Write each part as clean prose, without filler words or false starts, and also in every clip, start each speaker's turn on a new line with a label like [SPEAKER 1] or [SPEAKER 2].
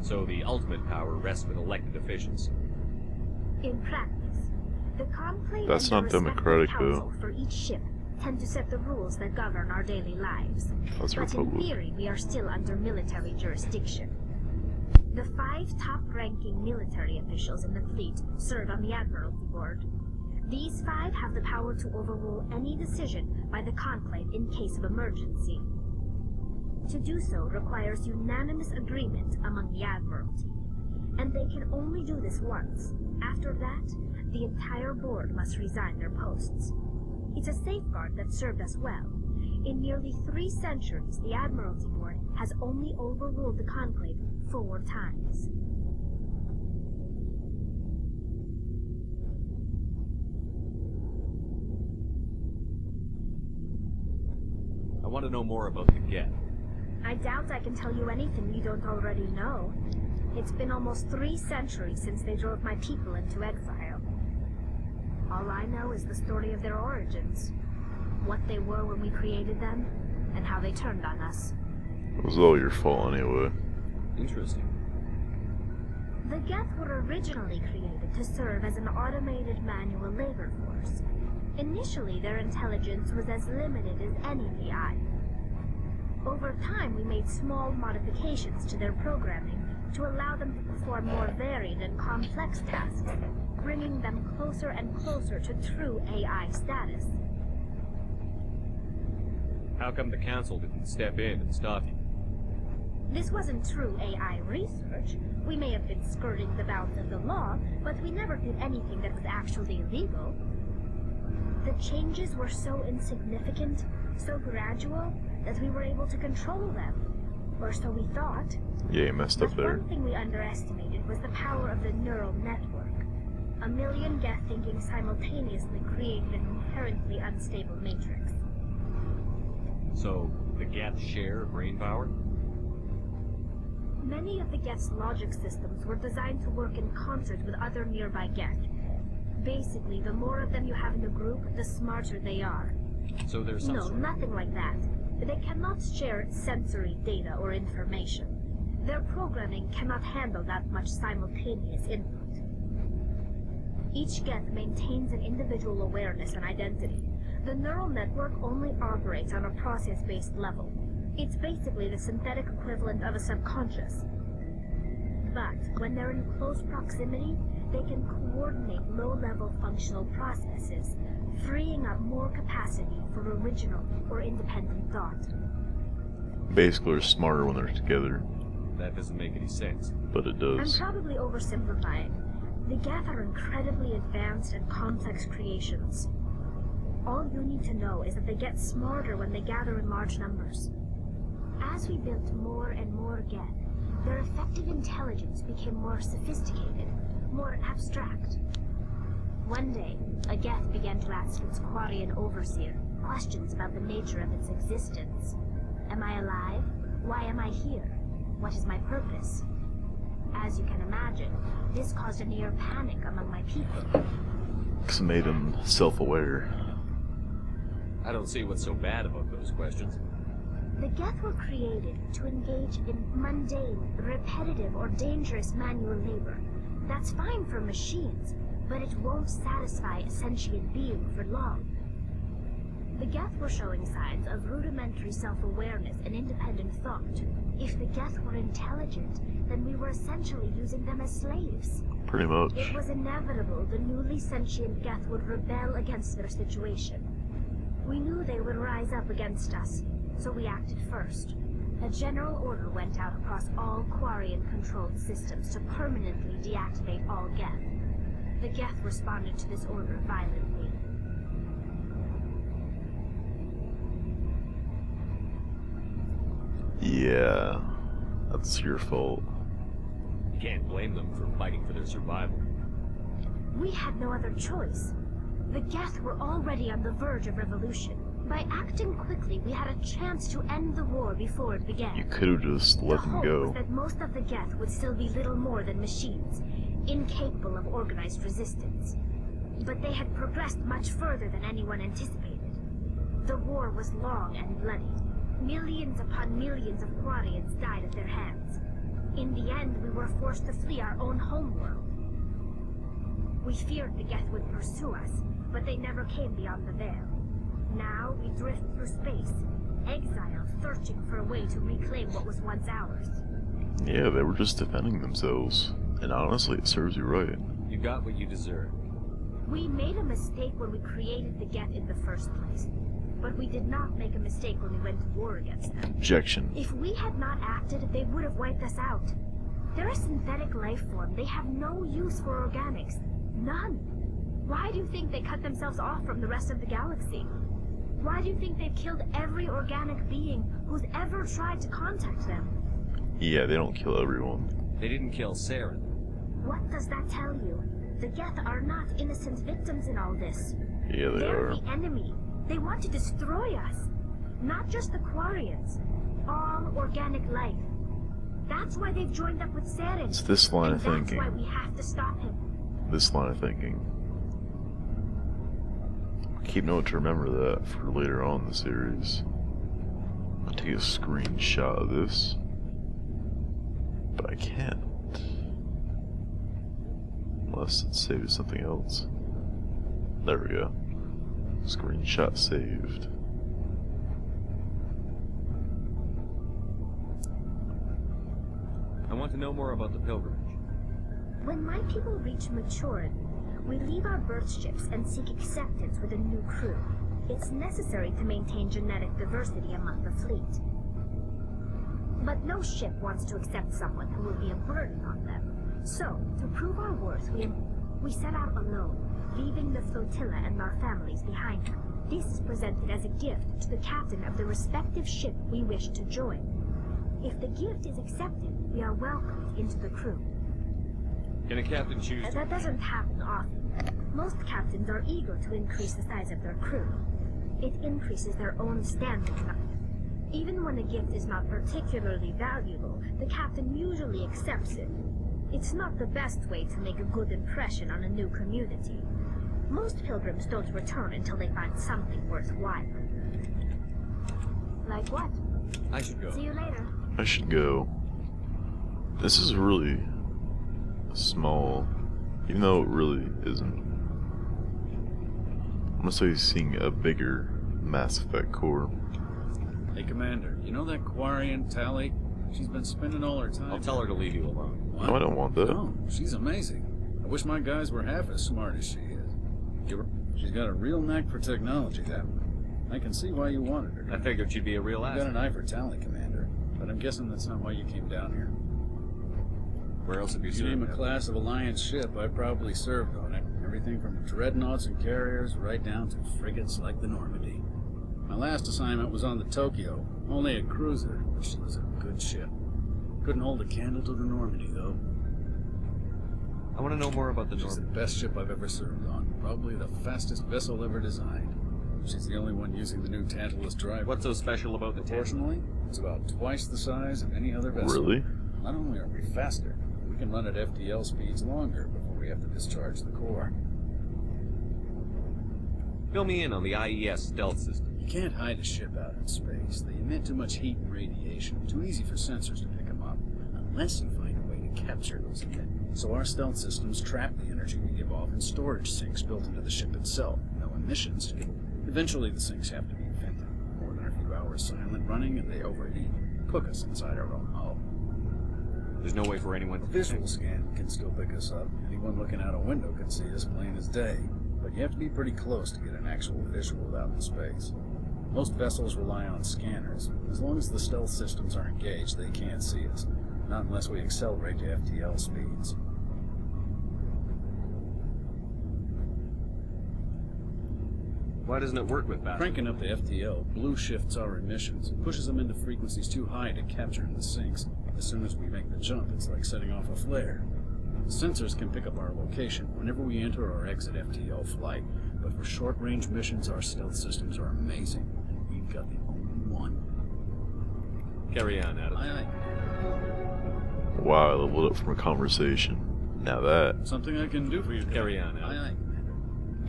[SPEAKER 1] So the ultimate power rests with elected officials.
[SPEAKER 2] In practice, the Conclave
[SPEAKER 3] That's
[SPEAKER 2] and
[SPEAKER 3] not
[SPEAKER 2] the respective
[SPEAKER 3] democratic,
[SPEAKER 2] council for each ship tend to set the rules that govern our daily lives.
[SPEAKER 3] That's
[SPEAKER 2] But in
[SPEAKER 3] Republic.
[SPEAKER 2] theory, we are still under military jurisdiction. The 5 top-ranking military officials in the fleet serve on the Admiralty Board. These 5 have the power to overrule any decision by the Conclave in case of emergency. To do so requires unanimous agreement among the Admiralty, and they can only do this once. After that, the entire board must resign their posts. It's a safeguard that served us well. In nearly 3 centuries, the Admiralty Board has only overruled the Conclave 4 times.
[SPEAKER 1] I want to know more about the Geth.
[SPEAKER 2] I doubt I can tell you anything you don't already know. It's been almost 3 centuries since they drove my people into exile. All I know is the story of their origins, what they were when we created them, and how they turned on us.
[SPEAKER 3] It was all your fault anyway.
[SPEAKER 1] Interesting.
[SPEAKER 2] The Geth were originally created to serve as an automated manual labor force. Initially, their intelligence was as limited as any VI. Over time, we made small modifications to their programming to allow them to perform more varied and complex tasks, bringing them closer and closer to true AI status.
[SPEAKER 1] How come the Council didn't step in and stop you?
[SPEAKER 2] This wasn't true AI research. We may have been skirting the bounds of the law, but we never did anything that was actually illegal. The changes were so insignificant, so gradual, that we were able to control them. Or so we thought.
[SPEAKER 3] Yeah, you messed up
[SPEAKER 2] But
[SPEAKER 3] there.
[SPEAKER 2] one thing we underestimated was the power of the neural network. A million Geth thinking simultaneously created an inherently unstable matrix.
[SPEAKER 1] So, the Geth share brain power?
[SPEAKER 2] Many of the Geth's logic systems were designed to work in concert with other nearby Geth. Basically, the more of them you have in a group, the smarter they are.
[SPEAKER 1] So there's some
[SPEAKER 2] No,
[SPEAKER 1] sort of...
[SPEAKER 2] nothing like that. They cannot share sensory data or information. Their programming cannot handle that much simultaneous input. Each Geth maintains an individual awareness and identity. The neural network only operates on a process-based level. It's basically the synthetic equivalent of a subconscious. But when they're in close proximity, they can coordinate low-level functional processes, freeing up more capacity for original or independent thought.
[SPEAKER 3] Basically, they're smarter when they're together,
[SPEAKER 1] That doesn't make any sense.
[SPEAKER 3] but it
[SPEAKER 2] I'm
[SPEAKER 3] does.
[SPEAKER 2] probably oversimplifying. The Geth are incredibly advanced and complex creations. All you need to know is that they get smarter when they gather in large numbers. As we built more and more Geth, their effective intelligence became more sophisticated, more abstract. One day, a Geth began to ask its Quarian overseer questions about the nature of its existence. Am I alive? Why am I here? What is my purpose? As you can imagine, this caused a near panic among my people.
[SPEAKER 3] It's made him self-aware.
[SPEAKER 1] I don't see what's so bad about those questions.
[SPEAKER 2] The Geth were created to engage in mundane, repetitive, or dangerous manual labor. That's fine for machines, but it won't satisfy a sentient being for long. The Geth were showing signs of rudimentary self-awareness and independent thought. If the Geth were intelligent, then we were essentially using them as slaves.
[SPEAKER 3] Pretty much.
[SPEAKER 2] It was inevitable the newly sentient Geth would rebel against their situation. We knew they would rise up against us, so we acted first. A general order went out across all Quarian-controlled systems to permanently deactivate all Geth. The Geth responded to this order violently.
[SPEAKER 3] Yeah, that's your fault.
[SPEAKER 1] You can't blame them for fighting for their survival.
[SPEAKER 2] We had no other choice. The Geth were already on the verge of revolution. By acting quickly, we had a chance to end the war before it began.
[SPEAKER 3] You could have just let
[SPEAKER 2] The
[SPEAKER 3] them
[SPEAKER 2] hope
[SPEAKER 3] go.
[SPEAKER 2] was that most of the Geth would still be little more than machines, incapable of organized resistance. But they had progressed much further than anyone anticipated. The war was long and bloody. Millions upon millions of Quarians died at their hands. In the end, we were forced to flee our own homeworld. We feared the Geth would pursue us, but they never came beyond the Veil. Now we drift through space, exiled, searching for a way to reclaim what was once ours.
[SPEAKER 3] Yeah, they were just defending themselves. And honestly, it serves you right.
[SPEAKER 1] You got what you deserved.
[SPEAKER 2] We made a mistake when we created the Geth in the first place, but we did not make a mistake when we went to war against them.
[SPEAKER 3] Objection.
[SPEAKER 2] If we had not acted, they would have wiped us out. They're a synthetic life form. They have no use for organics. None. Why do you think they cut themselves off from the rest of the galaxy? Why do you think they've killed every organic being who's ever tried to contact them?
[SPEAKER 3] Yeah, they don't kill everyone.
[SPEAKER 1] They didn't kill Saren.
[SPEAKER 2] What does that tell you? The Geth are not innocent victims in all this.
[SPEAKER 3] Yeah, they
[SPEAKER 2] They're
[SPEAKER 3] are.
[SPEAKER 2] the enemy. They want to destroy us. Not just the Quarians. All organic life. That's why they've joined up with Saren.
[SPEAKER 3] It's this line
[SPEAKER 2] and
[SPEAKER 3] of
[SPEAKER 2] that's
[SPEAKER 3] thinking.
[SPEAKER 2] why we have to stop him.
[SPEAKER 3] This line of thinking. Keep note to remember that for later on in the series. I'll take a screenshot of this. But I can't. Unless it's saved as something else. There we go. Screenshot saved.
[SPEAKER 1] I want to know more about the pilgrimage.
[SPEAKER 2] When my people reach maturity, we leave our birth ships and seek acceptance with a new crew. It's necessary to maintain genetic diversity among the fleet. But no ship wants to accept someone who will be a burden on them. So, to prove our worth, we set out alone, leaving the flotilla and our families behind. This is presented as a gift to the captain of the respective ship we wish to join. If the gift is accepted, we are welcomed into the crew.
[SPEAKER 1] Can a captain choose to...
[SPEAKER 2] That doesn't happen often. Most captains are eager to increase the size of their crew. It increases their own standing. Even when a gift is not particularly valuable, the captain usually accepts it. It's not the best way to make a good impression on a new community. Most pilgrims don't return until they find something worthwhile. Like what?
[SPEAKER 1] I should go.
[SPEAKER 2] See you later.
[SPEAKER 3] I should go. This is really small, even though it really isn't. I'm gonna say seeing a bigger Mass Effect core.
[SPEAKER 4] Hey, Commander, you know that Quarian Tali? She's been spending all her time...
[SPEAKER 1] I'll tell her to leave you alone.
[SPEAKER 4] What?
[SPEAKER 3] No, I don't want that.
[SPEAKER 4] No, she's amazing. I wish my guys were half as smart as she is. She's got a real knack for technology, that one. I can see why you wanted her.
[SPEAKER 1] I figured you'd be a real
[SPEAKER 4] You got
[SPEAKER 1] asset.
[SPEAKER 4] an eye for Tali, Commander, but I'm guessing that's not why you came down here.
[SPEAKER 1] Where else have you
[SPEAKER 4] If you name
[SPEAKER 1] served?
[SPEAKER 4] a class of Alliance ship, I probably served on it. Everything from dreadnoughts and carriers right down to frigates like the Normandy. My last assignment was on the Tokyo, only a cruiser, but she was a good ship. Couldn't hold a candle to the Normandy, though.
[SPEAKER 1] I want to know more about the
[SPEAKER 4] She's the
[SPEAKER 1] Normandy.
[SPEAKER 4] best ship I've ever served on. Probably the fastest vessel ever designed. She's the only one using the new Tantalus drive.
[SPEAKER 1] What's so special about the Tantalus?
[SPEAKER 4] Proportionally, it's about twice the size of any other vessel.
[SPEAKER 3] Really?
[SPEAKER 4] Not only are we faster, we can run at FTL speeds longer before we have to discharge the core.
[SPEAKER 1] Fill me in on the IES stealth system.
[SPEAKER 4] You can't hide a ship out in space. They emit too much heat and radiation. Too easy for sensors to pick them up, unless you find a way to capture those emissions. So our stealth systems trap the energy we give off in storage sinks built into the ship itself. No emissions. Eventually the sinks have to be vented. More than a few hours silent running and they overheat. Cook us inside our own hull.
[SPEAKER 1] There's no way for anyone
[SPEAKER 4] A
[SPEAKER 1] to...
[SPEAKER 4] visual scan can still pick us up. Anyone looking out a window can see us plain as day. But you have to be pretty close to get an actual visual out in space. Most vessels rely on scanners. As long as the stealth systems are engaged, they can't see us. Not unless we accelerate to FTL speeds.
[SPEAKER 1] Why doesn't it work with Bastion?
[SPEAKER 4] Cranking up the FTL blue shifts our emissions and pushes them into frequencies too high to capture in the sinks. As soon as we make the jump, it's like setting off a flare. Sensors can pick up our location whenever we enter or exit FTL flight, but for short-range missions, our stealth systems are amazing, and we've got the only one.
[SPEAKER 1] Carry on, Adam.
[SPEAKER 4] Aye,
[SPEAKER 3] Wow, I leveled up from a conversation. Now that
[SPEAKER 4] aye. Something I can do for you.
[SPEAKER 1] Carry on, Adam.
[SPEAKER 4] Aye, aye,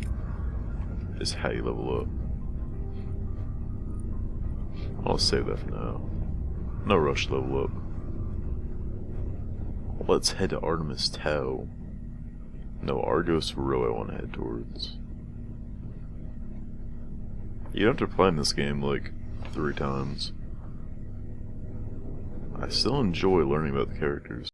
[SPEAKER 4] Commander.
[SPEAKER 3] is how you level up. I'll save that for now. No rush to level up. Let's head to Artemis Tau. No, Argos Row I want to head towards. You don't have to play this game like 3 times. I still enjoy learning about the characters.